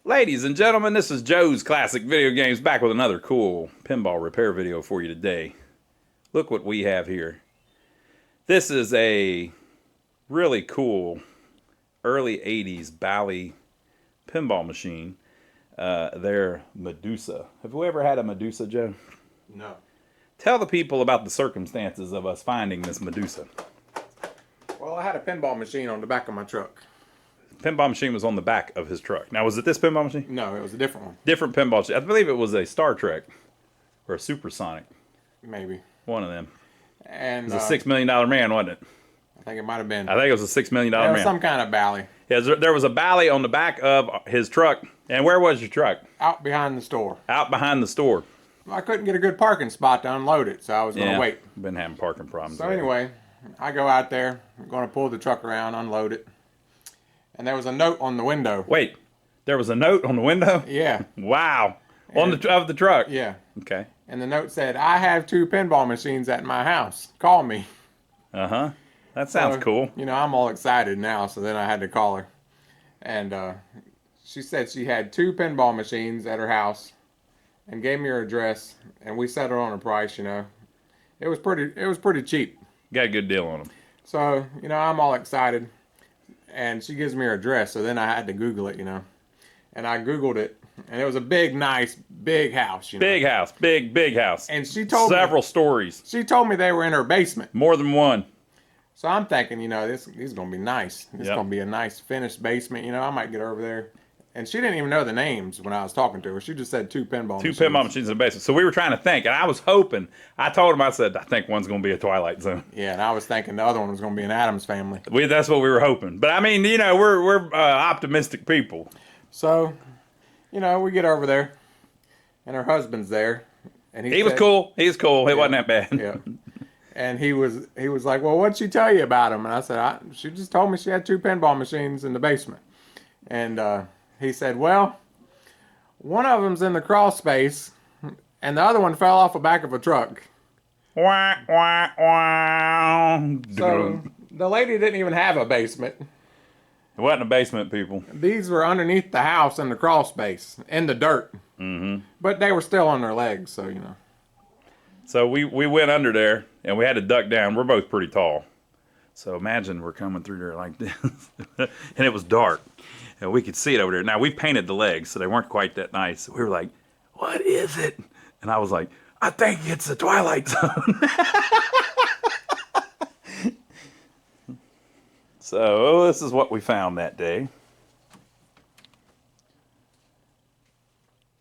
Ladies and gentlemen, this is Joe's Classic Video Games back with another cool pinball repair video for you today. Look what we have here. This is a really cool early 80s Bally pinball machine. They're Medusa. Have you ever had a Medusa, Joe? No. Tell the people about the circumstances of us finding this Medusa. Well, I had a pinball machine on the back of my truck. Pinball machine was on the back of his truck. Now, was it this pinball machine? No, it was a different one. Different pinball machine. I believe it was a Star Trek or a Supersonic. Maybe. One of them. And it was a $6 million man, wasn't it? I think it might have been. I think it was a $6 million man. Some kind of Bally. Yeah, there was a Bally on the back of his truck. And where was your truck? Out behind the store. Out behind the store. I couldn't get a good parking spot to unload it, so I was going to wait. Been having parking problems. So anyway, I go out there. I'm going to pull the truck around, unload it. And there was a note on the window. Wait, there was a note on the window? Yeah. Wow. Of the truck? Yeah. Okay. And the note said, "I have 2 pinball machines at my house. Call me." Uh-huh. That sounds cool. You know, I'm all excited now, so then I had to call her. And she said she had 2 pinball machines at her house and gave me her address, and we settled on a price, you know. It was pretty cheap. Got a good deal on them. So, you know, I'm all excited. And she gives me her address, so then I had to Google it, you know. And I Googled it, and it was a big, nice, big house, you know. Big house. Big house. And she told me several stories. She told me they were in her basement. More than one. So I'm thinking, you know, this is going to be nice. It's going to be a nice finished basement, you know. I might get over there. And she didn't even know the names when I was talking to her. She just said 2 pinball machines. 2 pinball machines in the basement. So we were trying to think, and I was hoping. I told him, I said, I think one's going to be a Twilight Zone. Yeah, and I was thinking the other one was going to be an Addams Family. That's what we were hoping. But I mean, you know, we're optimistic people. So, you know, we get over there, and her husband's there, and he was cool. He was cool. It wasn't that bad. Yeah. And he was like, "Well, what'd she tell you about him?" And I said, "She just told me she had 2 pinball machines in the basement." And he said, "Well, one of them's in the crawl space, and the other one fell off the back of a truck." Wah, wah, wah. So the lady didn't even have a basement. It wasn't a basement, people. These were underneath the house in the crawl space, in the dirt. Mm-hmm. But they were still on their legs, so, you know. So we went under there, and we had to duck down. We're both pretty tall. So imagine we're coming through there like this. And it was dark. And we could see it over there. Now, we painted the legs, so they weren't quite that nice. We were like, "What is it?" And I was like, "I think it's the Twilight Zone." So this is what we found that day.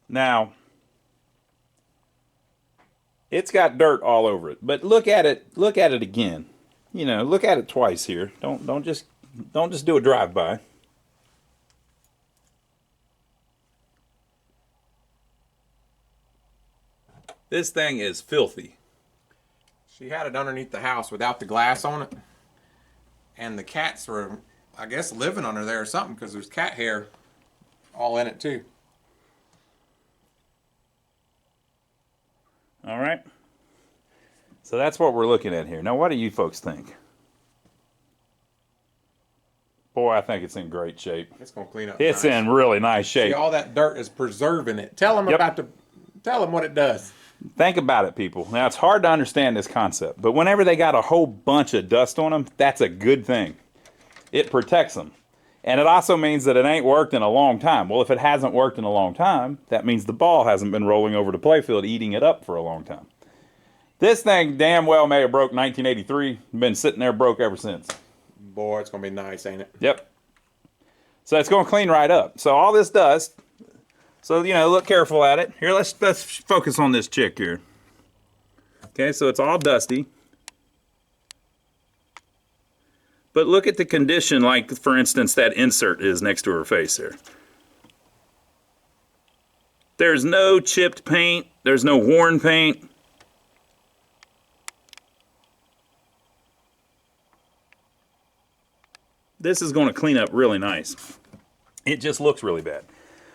Now, it's got dirt all over it, but look at it again. You know, look at it twice here. Don't just do a drive-by. This thing is filthy. She had it underneath the house without the glass on it. And the cats were, I guess, living under there or something, because there's cat hair all in it too. All right. So that's what we're looking at here. Now, what do you folks think? Boy, I think it's in great shape. It's going to clean up. It's in really nice shape. See, all that dirt is preserving it. Tell them tell them what it does. Think about it, people. Now, it's hard to understand this concept, but whenever they got a whole bunch of dust on them, that's a good thing. It protects them. And it also means that it ain't worked in a long time. Well, if it hasn't worked in a long time, that means the ball hasn't been rolling over to Playfield, eating it up for a long time. This thing damn well may have broke 1983. Been sitting there broke ever since. Boy, it's going to be nice, ain't it? Yep. So it's going to clean right up. So all this dust... So, you know, look careful at it. Here, let's focus on this chick here. Okay, so it's all dusty. But look at the condition, like, for instance, that insert is next to her face there. There's no chipped paint. There's no worn paint. This is going to clean up really nice. It just looks really bad.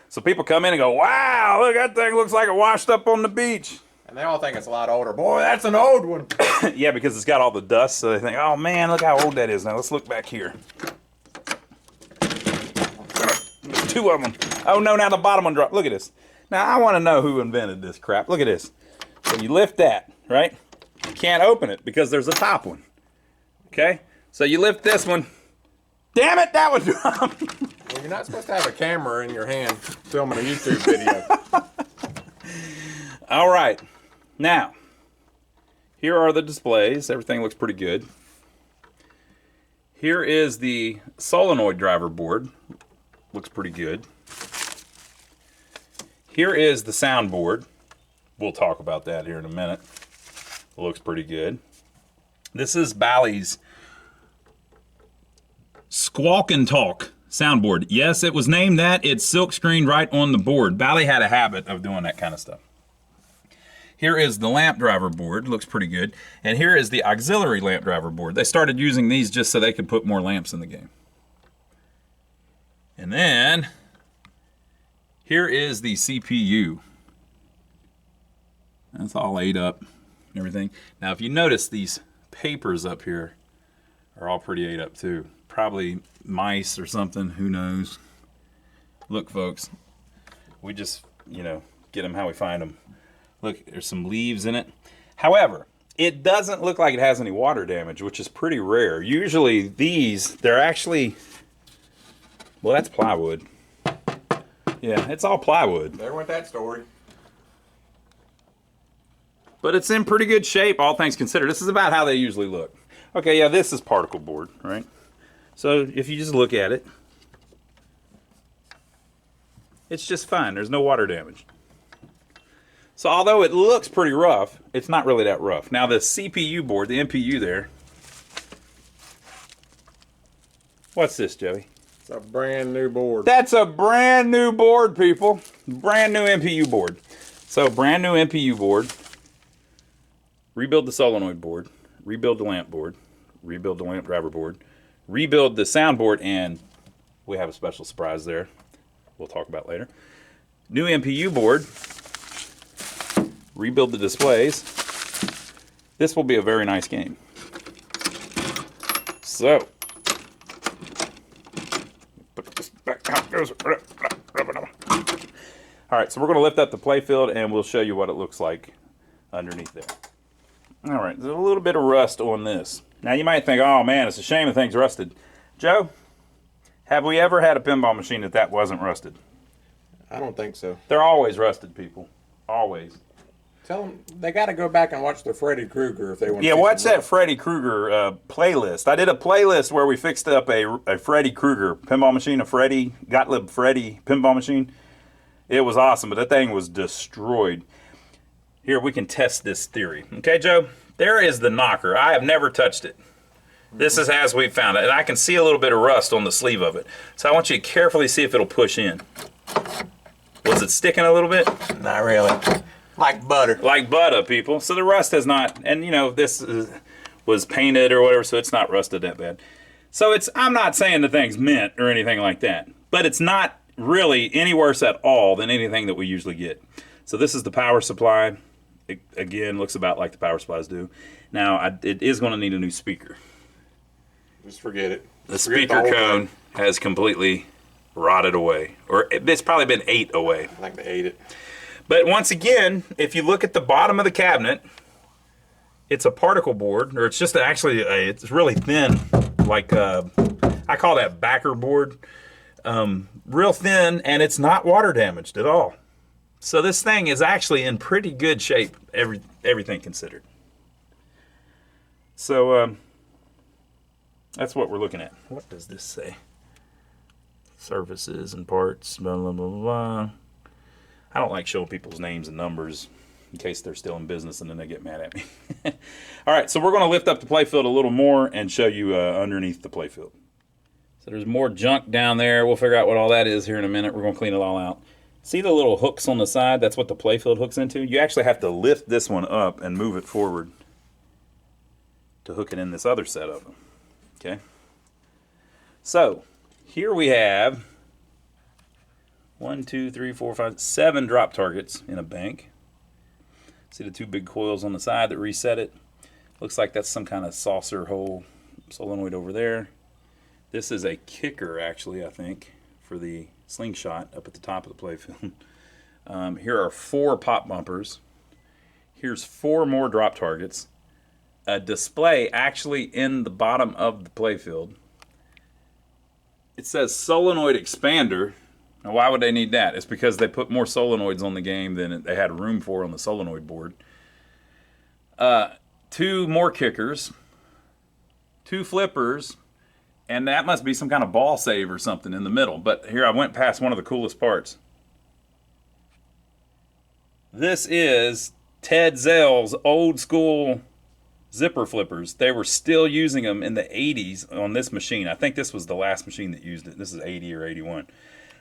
So people come in and go, "Wow, look, that thing looks like it washed up on the beach." And they all think it's a lot older. Boy, that's an old one. Yeah, because it's got all the dust, so they think, "Oh man, look how old that is." Now let's look back here. There's 2 of them. Oh no, now the bottom one dropped. Look at this. Now I want to know who invented this crap. Look at this. So you lift that, right? You can't open it because there's a top one. Okay? So you lift this one. Damn it, that would drop. Well, you're not supposed to have a camera in your hand filming a YouTube video. All right. Now, here are the displays. Everything looks pretty good. Here is the solenoid driver board. Looks pretty good. Here is the soundboard. We'll talk about that here in a minute. Looks pretty good. This is Bally's Squawk and Talk soundboard. Yes, it was named that. It's silk screened right on the board. Bally had a habit of doing that kind of stuff. Here is the lamp driver board. Looks pretty good. And here is the auxiliary lamp driver board. They started using these just so they could put more lamps in the game. And then here is the CPU. That's all ate up and everything. Now, if you notice, these papers up here are all pretty ate up too. Probably mice or something, who knows. Look, folks, we just, get them how we find them. Look, there's some leaves in it. However, it doesn't look like it has any water damage, which is pretty rare. Usually these, they're actually, well, that's plywood. Yeah, it's all plywood. There went that story. But it's in pretty good shape, all things considered. This is about how they usually look. Okay, yeah, this is particle board, right? So if you just look at it, it's just fine. There's no water damage. So although it looks pretty rough, it's not really that rough. Now the CPU board, the MPU there. What's this, Joey? It's a brand new board. That's a brand new board, people. Brand new MPU board. So brand new MPU board. Rebuild the solenoid board. Rebuild the lamp board. Rebuild the lamp driver board. Rebuild the soundboard, and we have a special surprise there. We'll talk about later. New MPU board. Rebuild the displays. This will be a very nice game. So, put this back. All right, so we're going to lift up the playfield, and we'll show you what it looks like underneath there. All right, there's a little bit of rust on this. Now, you might think, oh, man, it's a shame the thing's rusted. Joe, have we ever had a pinball machine that wasn't rusted? I don't think so. They're always rusted, people. Always. Tell them they got to go back and watch the Freddy Krueger if they want to. Yeah, watch that Freddy Krueger playlist. I did a playlist where we fixed up a Freddy Krueger pinball machine, a Freddy, Gottlieb Freddy pinball machine. It was awesome, but that thing was destroyed. Here, we can test this theory. Okay, Joe? There is the knocker. I have never touched it. This is as we found it, and I can see a little bit of rust on the sleeve of it. So I want you to carefully see if it'll push in. Was it sticking a little bit? Not really. Like butter. Like butter, people. So the rust has not, and this was painted or whatever, so it's not rusted that bad. So I'm not saying the thing's mint or anything like that, but it's not really any worse at all than anything that we usually get. So this is the power supply. It, again, looks about like the power supplies do. Now, it is going to need a new speaker. Just forget it. The speaker cone has completely rotted away. Or it's probably been ate away. I think they ate it. But once again, if you look at the bottom of the cabinet, it's a particle board, or it's just actually, it's really thin, like I call that backer board. Real thin, and it's not water damaged at all. So this thing is actually in pretty good shape, everything considered. So that's what we're looking at. What does this say? Services and parts, blah, blah, blah, blah. I don't like showing people's names and numbers in case they're still in business and then they get mad at me. All right, so we're going to lift up the playfield a little more and show you underneath the playfield. So there's more junk down there. We'll figure out what all that is here in a minute. We're going to clean it all out. See the little hooks on the side? That's what the playfield hooks into. You actually have to lift this one up and move it forward to hook it in this other set of them. Okay? So here we have 1, 2, 3, 4, 5, 7 drop targets in a bank. See the 2 big coils on the side that reset it? Looks like that's some kind of saucer hole solenoid over there. This is a kicker, actually, I think, for the slingshot up at the top of the playfield. Here are 4 pop bumpers. Here's 4 more drop targets. A display actually in the bottom of the playfield. It says solenoid expander. Now, why would they need that? It's because they put more solenoids on the game than they had room for on the solenoid board. 2 more kickers, 2 flippers, and that must be some kind of ball save or something in the middle. But here, I went past one of the coolest parts. This is Ted Zell's old school zipper flippers. They were still using them in the 80s on this machine. I think this was the last machine that used it. This is 80 or 81.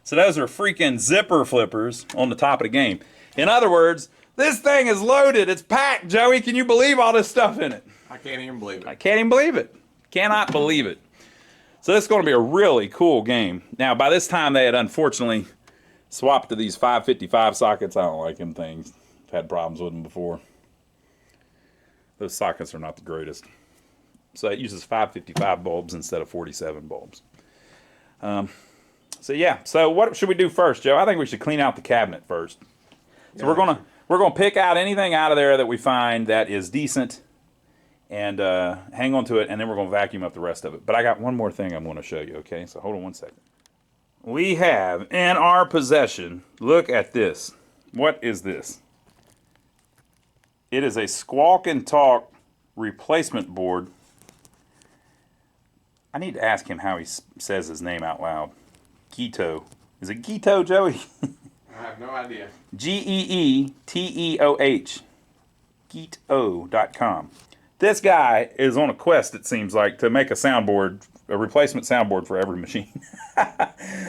So those are freaking zipper flippers on the top of the game. In other words, this thing is loaded. It's packed, Joey. Can you believe all this stuff in it? I can't even believe it. I can't even believe it. Cannot believe it. So this is going to be a really cool game. Now, by this time, they had unfortunately swapped to these 555 sockets. I don't like them things. I've had problems with them before. Those sockets are not the greatest. So it uses 555 bulbs instead of 47 bulbs. So yeah, so what should we do first, Joe? I think we should clean out the cabinet first. So Yeah, we're gonna pick out anything out of there that we find that is decent, and hang on to it, and then we're gonna vacuum up the rest of it. But I got one more thing I'm gonna show you. Okay, so hold on one second. We have in our possession. Look at this. What is this? It is a Squawk and Talk replacement board. I need to ask him how he says his name out loud. Geeto. Is it Geeto, Joey? I have no idea. Geeteoh. Geeto.com. This guy is on a quest, it seems like, to make a soundboard, a replacement soundboard for every machine.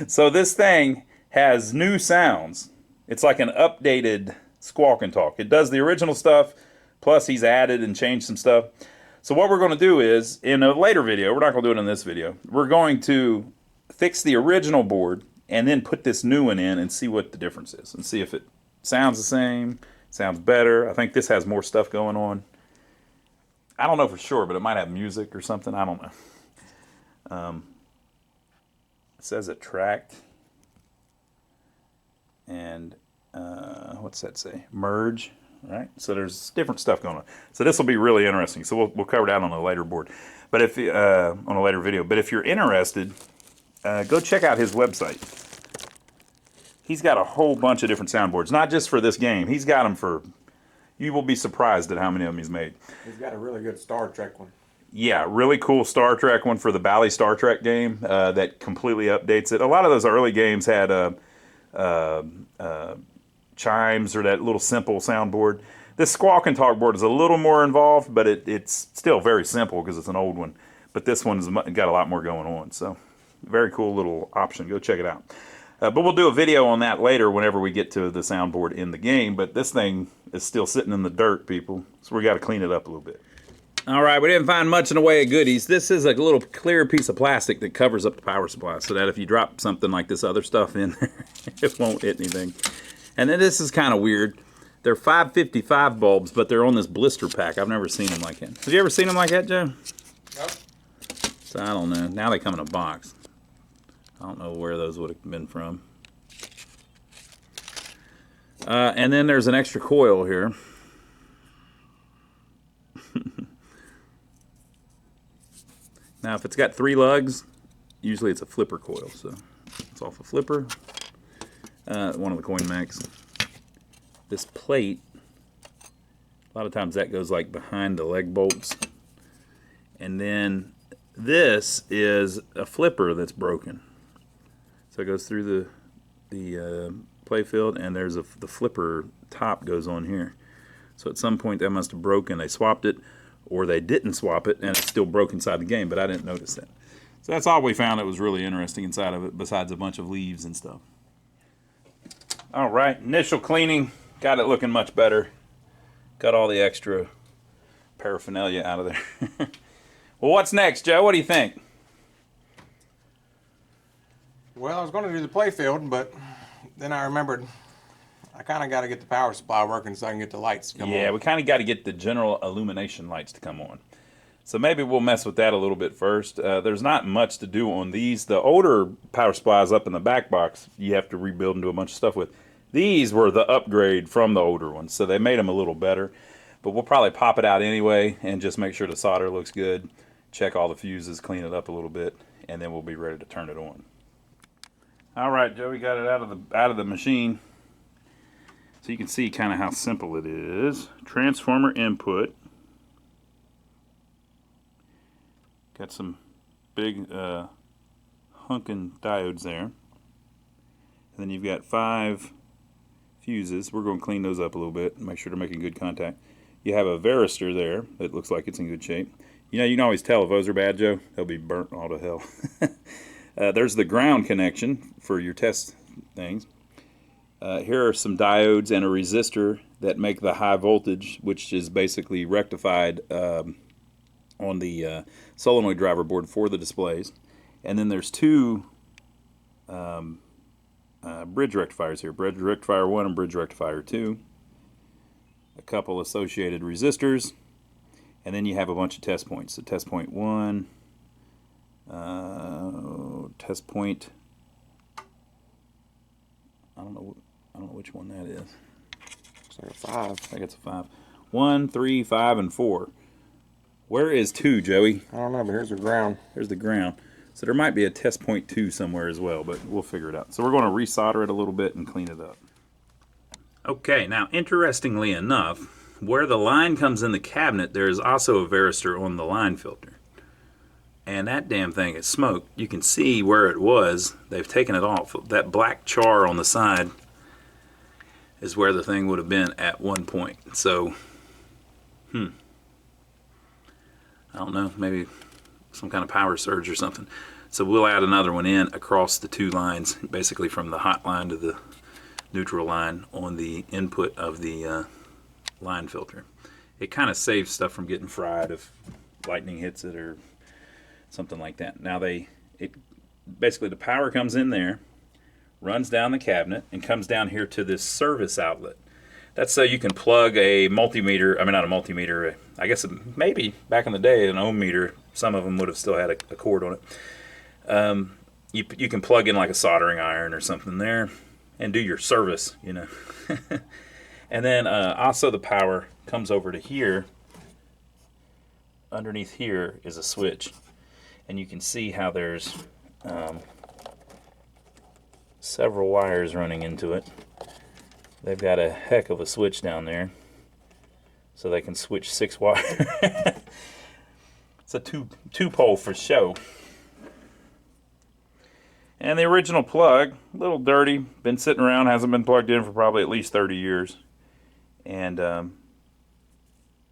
So this thing has new sounds. It's like an updated Squawk and Talk. It does the original stuff, plus he's added and changed some stuff. So what we're going to do is, in a later video, we're not going to do it in this video, we're going to fix the original board and then put this new one in and see what the difference is and see if it sounds the same, sounds better. I think this has more stuff going on. I don't know for sure, but it might have music or something. I don't know. It says it tracked. And what's that say? Merge, right? So there's different stuff going on. So this will be really interesting. So we'll cover that on a later board, but if on a later video. But if you're interested, go check out his website. He's got a whole bunch of different soundboards, not just for this game. He's got them for. You will be surprised at how many of them he's made. He's got a really good Star Trek one. Yeah, really cool Star Trek one for the Bally Star Trek game that completely updates it. A lot of those early games had chimes or that little simple soundboard. This Squawk and Talk board is a little more involved, but it's still very simple because it's an old one. But this one's got a lot more going on. So very cool little option. Go check it out. But we'll do a video on that later whenever we get to the soundboard in the game. But this thing is still sitting in the dirt, people. So we got to clean it up a little bit. All right, we didn't find much in the way of goodies. This is a little clear piece of plastic that covers up the power supply so that if you drop something like this other stuff in there, it won't hit anything. And then this is kind of weird. They're 555 bulbs, but they're on this blister pack. I've never seen them like that. Have you ever seen them like that, Joe? Nope. So I don't know. Now they come in a box. I don't know where those would have been from. And then there's an extra coil here. Now, if it's got 3 lugs, usually it's a flipper coil. So it's off a flipper. One of the coin mechs. This plate, a lot of times that goes like behind the leg bolts. And then this is a flipper that's broken. So it goes through the playfield, and there's the flipper top goes on here. So at some point that must have broken. They swapped it, or they didn't swap it, and it's still broke inside the game, but I didn't notice that. So that's all we found that was really interesting inside of it, besides a bunch of leaves and stuff. All right, initial cleaning, got it looking much better. Got all the extra paraphernalia out of there. Well, what's next, Joe? What do you think? Well, I was going to do the playfield, but then I remembered I kind of got to get the power supply working so I can get the lights to come on. Yeah, we kind of got to get the general illumination lights to come on. So maybe we'll mess with that a little bit first. There's not much to do on these. The older power supplies up in the back box, you have to rebuild and do a bunch of stuff with. These were the upgrade from the older ones, so they made them a little better. But we'll probably pop it out anyway and just make sure the solder looks good, check all the fuses, clean it up a little bit, and then we'll be ready to turn it on. All right, Joey got it out of the machine. So you can see kind of how simple it is. Transformer input. Got some big hunkin' diodes there. And then you've got 5 fuses. We're going to clean those up a little bit and make sure they're making good contact. You have a varistor there that looks like it's in good shape. You know, you can always tell if those are bad, Joe. They'll be burnt all to hell. There's the ground connection for your test things. Here are some diodes and a resistor that make the high voltage, which is basically rectified on the solenoid driver board for the displays. And then there's 2 bridge rectifiers here, bridge rectifier 1 and bridge rectifier 2. A couple associated resistors, and then you have a bunch of test points. So test point 1, test point, I don't know which one that is. Looks like a 5. I think it's a 5. 1, 3, 5, and 4. Where is 2, Joey? I don't know, but here's the ground. There's the ground. So there might be a test point 2 somewhere as well, but we'll figure it out. So we're going to resolder it a little bit and clean it up. Okay, now interestingly enough, where the line comes in the cabinet, there is also a varistor on the line filter. And that damn thing is smoked. You can see where it was. They've taken it off. That black char on the side is where the thing would have been at one point. So, I don't know, maybe some kind of power surge or something. So we'll add another one in across the 2 lines, basically from the hot line to the neutral line on the input of the line filter. It kind of saves stuff from getting fried if lightning hits it or something like that. Now basically the power comes in there, runs down the cabinet, and comes down here to this service outlet. That's so you can plug a multimeter, I mean not a multimeter, I guess maybe back in the day an ohm meter, some of them would have still had a cord on it. You can plug in like a soldering iron or something there and do your service, you know. And then also the power comes over to here. Underneath here is a switch, and you can see how there's several wires running into it. They've got a heck of a switch down there, so they can switch 6 wires. It's a two pole for show. And the original plug, a little dirty, been sitting around, hasn't been plugged in for probably at least 30 years. And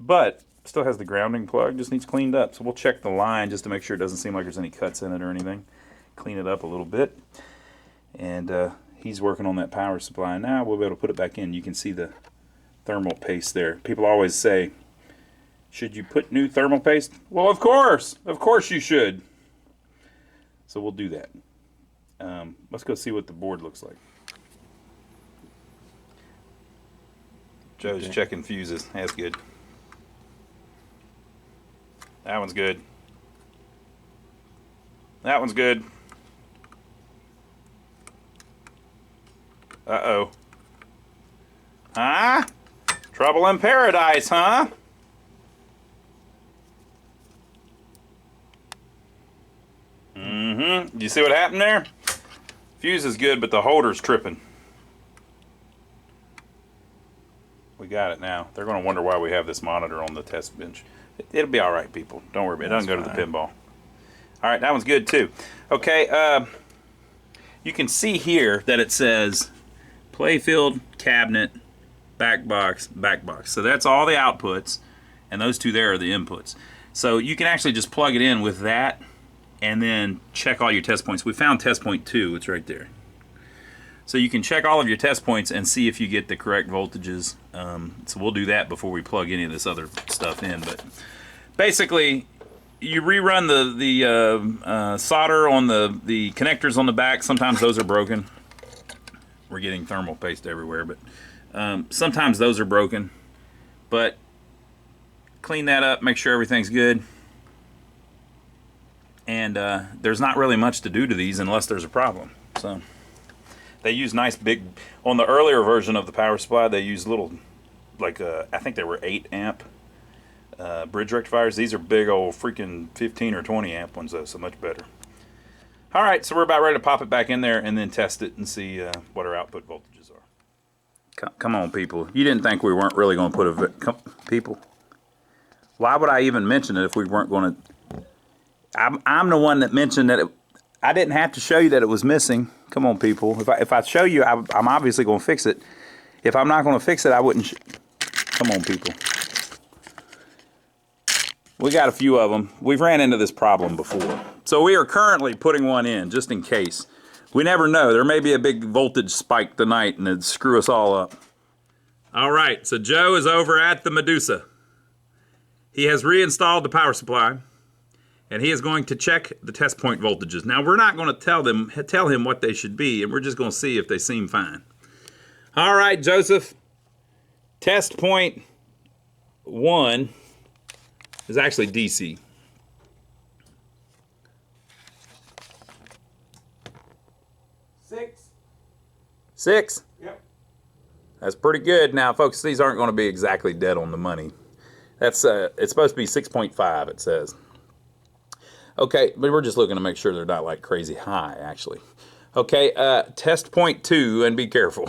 but still has the grounding plug, just needs cleaned up. So we'll check the line just to make sure it doesn't seem like there's any cuts in it or anything. Clean it up a little bit. And he's working on that power supply now. We'll be able to put it back in. You can see the thermal paste there. People always say, should you put new thermal paste? Well, of course you should. So we'll do that. Let's go see what the board looks like. Joe's checking fuses. That's good. That one's good. That one's good. Uh-oh. Huh? Trouble in paradise, huh? You see what happened there? Fuse is good, but the holder's tripping. We got it now. They're going to wonder why we have this monitor on the test bench. It'll be all right, people. Don't worry about it. It doesn't go to the pinball. All right, that one's good too. Okay, you can see here that it says Playfield, cabinet, back box, back box. So that's all the outputs, and those 2 there are the inputs. So you can actually just plug it in with that and then check all your test points. We found test point 2, it's right there. So you can check all of your test points and see if you get the correct voltages. So we'll do that before we plug any of this other stuff in. But basically, you rerun the solder on the connectors on the back. Sometimes those are broken. We're getting thermal paste everywhere, but sometimes those are broken. But clean that up, make sure everything's good. And there's not really much to do to these unless there's a problem. So they use nice big, on the earlier version of the power supply, they use little, like I think they were 8 amp bridge rectifiers. These are big old freaking 15 or 20 amp ones though, so much better. All right, so we're about ready to pop it back in there and then test it and see what our output voltages are. Come on, people. You didn't think we weren't really going to put people? Why would I even mention it if we weren't going to? I'm the one that mentioned that I didn't have to show you that it was missing. Come on, people. If I show you, I'm obviously going to fix it. If I'm not going to fix it, I wouldn't. Come on, people. We got a few of them. We've ran into this problem before. So we are currently putting one in, just in case. We never know. There may be a big voltage spike tonight and it'd screw us all up. All right, so Joe is over at the Medusa. He has reinstalled the power supply, and he is going to check the test point voltages. Now, we're not going to tell him what they should be, and we're just going to see if they seem fine. All right, Joseph. Test point 1 is actually DC. 6. 6? Yep. That's pretty good. Now, folks, these aren't going to be exactly dead on the money. That's it's supposed to be 6.5, it says. Okay, but we're just looking to make sure they're not like crazy high, actually. Okay, test point 2, and be careful.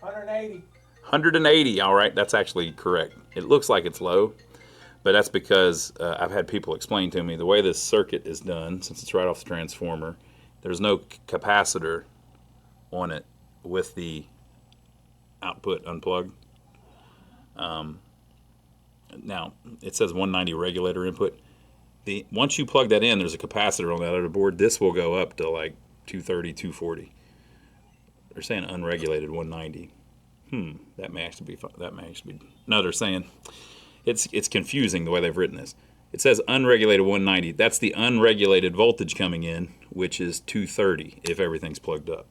180. 180, all right, that's actually correct. It looks like it's low, but that's because I've had people explain to me the way this circuit is done, since it's right off the transformer, there's no capacitor on it with the output unplugged. Now, it says 190 regulator input. Once you plug that in, there's a capacitor on that other board. This will go up to like 230, 240. They're saying unregulated 190. That may actually be. No, they're saying it's confusing the way they've written this. It says unregulated 190. That's the unregulated voltage coming in, which is 230 if everything's plugged up.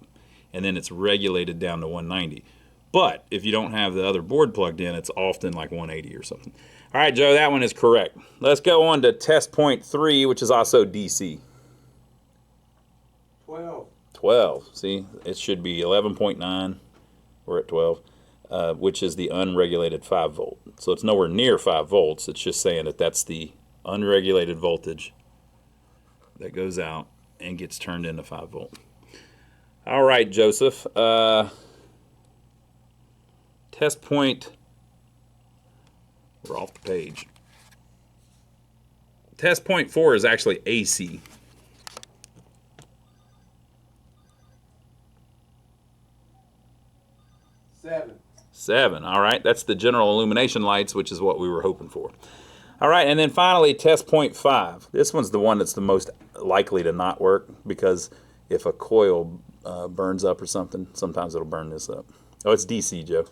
And then it's regulated down to 190. But if you don't have the other board plugged in, it's often like 180 or something. All right, Joe, that one is correct. Let's go on to test point 3, which is also DC. 12. 12. See, it should be 11.9. We're at 12, which is the unregulated 5 volt. So it's nowhere near 5 volts. It's just saying that that's the unregulated voltage that goes out and gets turned into 5 volt. All right, Joseph. Test point, we're off the page. Test point 4 is actually AC. 7. 7, all right. That's the general illumination lights, which is what we were hoping for. All right, and then finally, test point 5. This one's the one that's the most likely to not work because if a coil burns up or something, sometimes it'll burn this up. Oh, it's DC, Joe.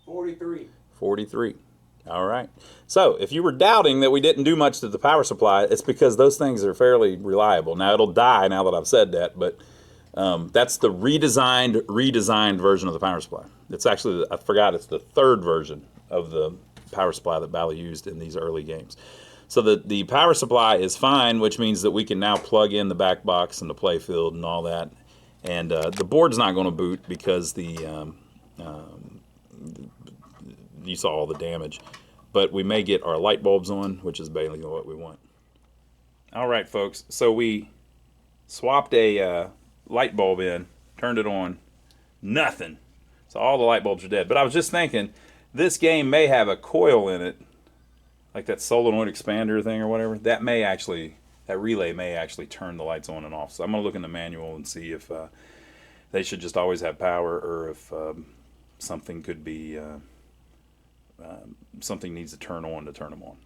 43. 43. All right. So if you were doubting that we didn't do much to the power supply, it's because those things are fairly reliable. Now, it'll die now that I've said that, but that's the redesigned version of the power supply. It's actually, I forgot, it's the 3rd version of the power supply that Bally used in these early games. So the power supply is fine, which means that we can now plug in the back box and the Playfield and all that. And the board's not going to boot because you saw all the damage, but we may get our light bulbs on, which is basically what we want. All right, folks, so we swapped a light bulb in, turned it on, nothing. So all the light bulbs are dead. But I was just thinking, this game may have a coil in it, like that solenoid expander thing or whatever. That relay may actually turn the lights on and off. So I'm going to look in the manual and see if they should just always have power, or if something could be... something needs to turn on to turn them on.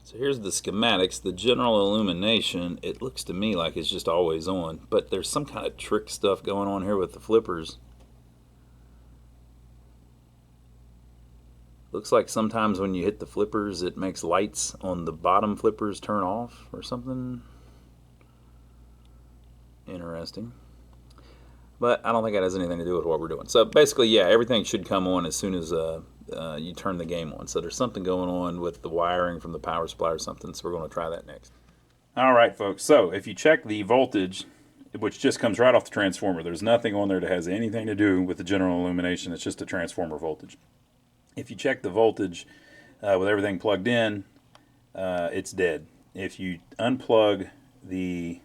So here's the schematics. The general illumination, it looks to me like it's just always on, but there's some kind of trick stuff going on here with the flippers. Looks like sometimes when you hit the flippers, it makes lights on the bottom flippers turn off or something. Interesting. But I don't think that has anything to do with what we're doing. So basically, yeah, everything should come on as soon as you turn the game on. So there's something going on with the wiring from the power supply or something, so we're going to try that next. All right, folks. So if you check the voltage, which just comes right off the transformer, there's nothing on there that has anything to do with the general illumination. It's just a transformer voltage. If you check the voltage with everything plugged in, it's dead. If you unplug the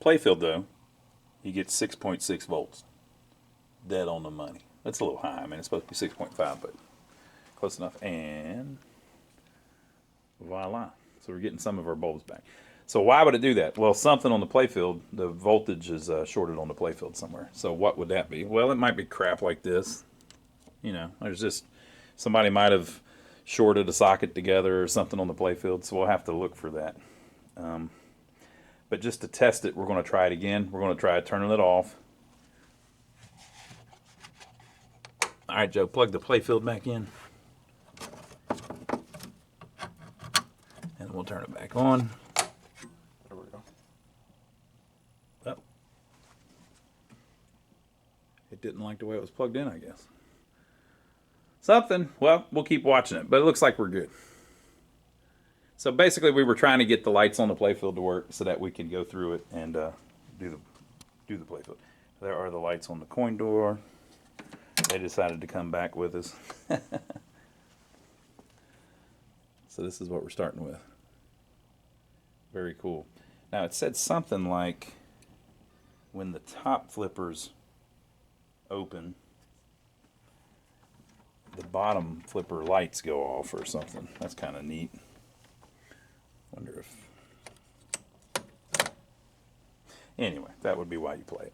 Playfield, though, you get 6.6 volts. Dead on the money. That's a little high. I mean, it's supposed to be 6.5, but close enough. And voila. So we're getting some of our bulbs back. So why would it do that? Well, something on the Playfield, the voltage is shorted on the Playfield somewhere. So what would that be? Well, it might be crap like this. You know, there's just, somebody might have shorted a socket together or something on the Playfield, so we'll have to look for that. But just to test it, we're going to try it again. We're going to try turning it off. All right, Joe, plug the Playfield back in. And we'll turn it back on. There we go. Oh. It didn't like the way it was plugged in, I guess. Something. Well, we'll keep watching it, but it looks like we're good. So basically, we were trying to get the lights on the Playfield to work so that we can go through it and do the Playfield. There are the lights on the coin door. They decided to come back with us. So this is what we're starting with. Very cool. Now it said something like when the top flippers open, the bottom flipper lights go off or something. That's kind of neat. Wonder if... Anyway, that would be why you play it.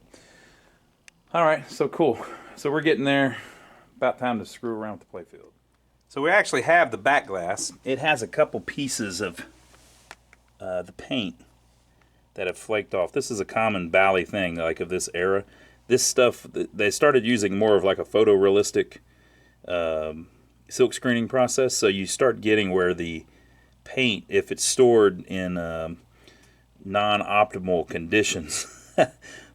All right, so cool. So we're getting there. About time to screw around with the Playfield. So we actually have the Backglass. It has a couple pieces of the paint that have flaked off. This is a common Bally thing, like of this era. This stuff, they started using more of like a photorealistic silk screening process. So you start getting where the paint, if it's stored in non-optimal conditions,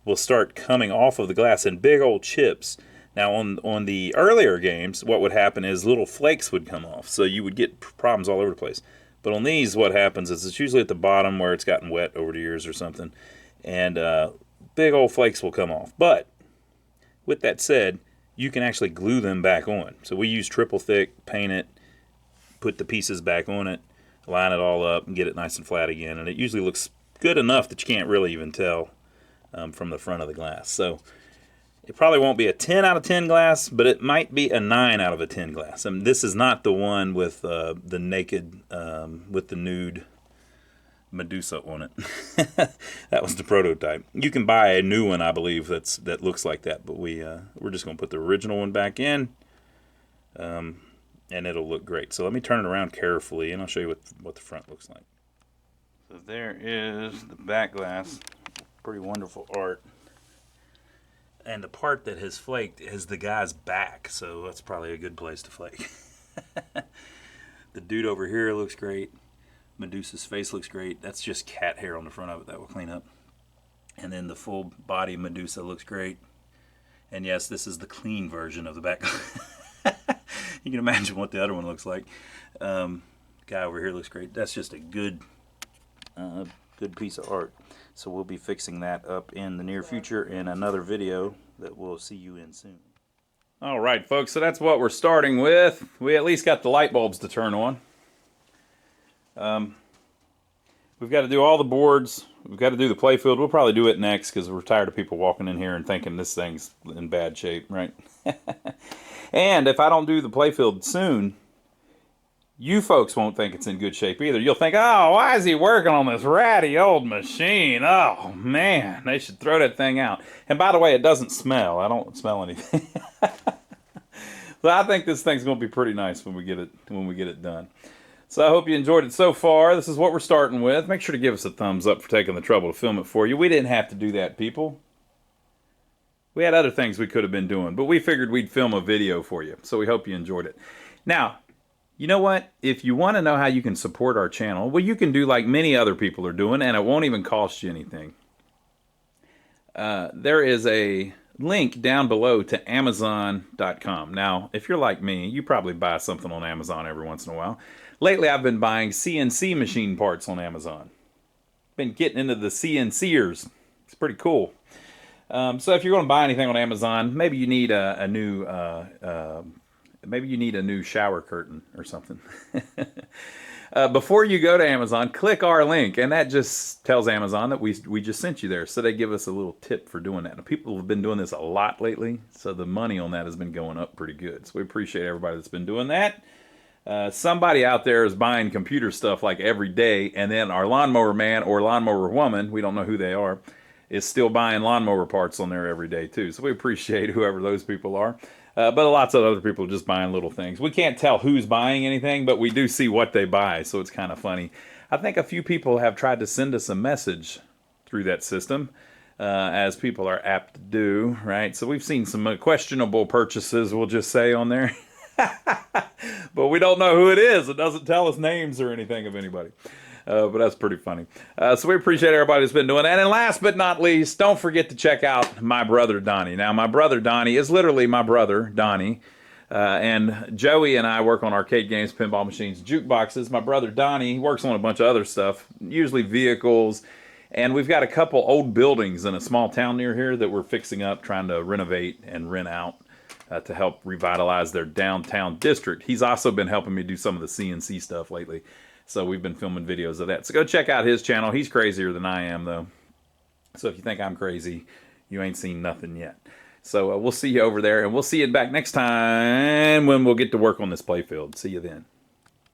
will start coming off of the glass in big old chips. Now on the earlier games, what would happen is little flakes would come off, so you would get problems all over the place. But on these, what happens is it's usually at the bottom where it's gotten wet over the years or something, and big old flakes will come off. But with that said, you can actually glue them back on. So we use triple thick, paint it, put the pieces back on it, line it all up, and get it nice and flat again. And it usually looks good enough that you can't really even tell from the front of the glass. So it probably won't be a 10 out of 10 glass, but it might be a 9 out of a 10 glass. And this is not the one with the naked, with the nude Medusa on it. That was the prototype. You can buy a new one, I believe, that looks like that. But we're just going to put the original one back in, and it'll look great. So let me turn it around carefully, and I'll show you what the front looks like. So there is the Backglass. Pretty wonderful art. And the part that has flaked is the guy's back, so that's probably a good place to flake. The dude over here looks great. Medusa's face looks great. That's just cat hair on the front of it that will clean up. And then the full body Medusa looks great. And yes, this is the clean version of the back. You can imagine what the other one looks like. Guy over here looks great. That's just a good piece of art. So we'll be fixing that up in the near future in another video that we'll see you in soon. All right, folks, so that's what we're starting with. We at least got the light bulbs to turn on. We've got to do all the boards. We've got to do the Playfield. We'll probably do it next because we're tired of people walking in here and thinking this thing's in bad shape, right? And if I don't do the Playfield soon, you folks won't think it's in good shape either. You'll think, oh, why is he working on this ratty old machine? Oh, man, they should throw that thing out. And by the way, it doesn't smell. I don't smell anything. So I think this thing's going to be pretty nice when we get it done. So I hope you enjoyed it so far. This is what we're starting with. Make sure to give us a thumbs up for taking the trouble to film it for you. We didn't have to do that, people. We had other things we could have been doing, but we figured we'd film a video for you. So we hope you enjoyed it. Now, you know what? If you want to know how you can support our channel, well, you can do like many other people are doing, and it won't even cost you anything. there is a link down below to Amazon.com. Now, if you're like me, you probably buy something on Amazon every once in a while. Lately, I've been buying CNC machine parts on Amazon. Been getting into the CNCers. It's pretty cool. So if you're going to buy anything on Amazon, maybe you need a new maybe you need a new shower curtain or something. Before you go to Amazon, click our link, and that just tells Amazon that we just sent you there. So they give us a little tip for doing that. Now, people have been doing this a lot lately, so the money on that has been going up pretty good. So we appreciate everybody that's been doing that. Somebody out there is buying computer stuff like every day, and then our lawnmower man or lawnmower woman, we don't know who they are, is still buying lawnmower parts on there every day too. So we appreciate whoever those people are. But lots of other people are just buying little things. We can't tell who's buying anything, but we do see what they buy, so it's kind of funny. I think a few people have tried to send us a message through that system, as people are apt to do, right? So we've seen some questionable purchases, we'll just say, on there. But we don't know who it is. It doesn't tell us names or anything of anybody. But that's pretty funny. So we appreciate everybody that's been doing that. And last but not least, don't forget to check out my brother Donnie. Now, my brother Donnie is literally my brother Donnie. And Joey and I work on arcade games, pinball machines, jukeboxes. My brother Donnie works on a bunch of other stuff, usually vehicles. And we've got a couple old buildings in a small town near here that we're fixing up, trying to renovate and rent out to help revitalize their downtown district. He's also been helping me do some of the CNC stuff lately. So we've been filming videos of that. So go check out his channel. He's crazier than I am, though. So if you think I'm crazy, you ain't seen nothing yet. So we'll see you over there, and we'll see you back next time when we'll get to work on this playfield. See you then.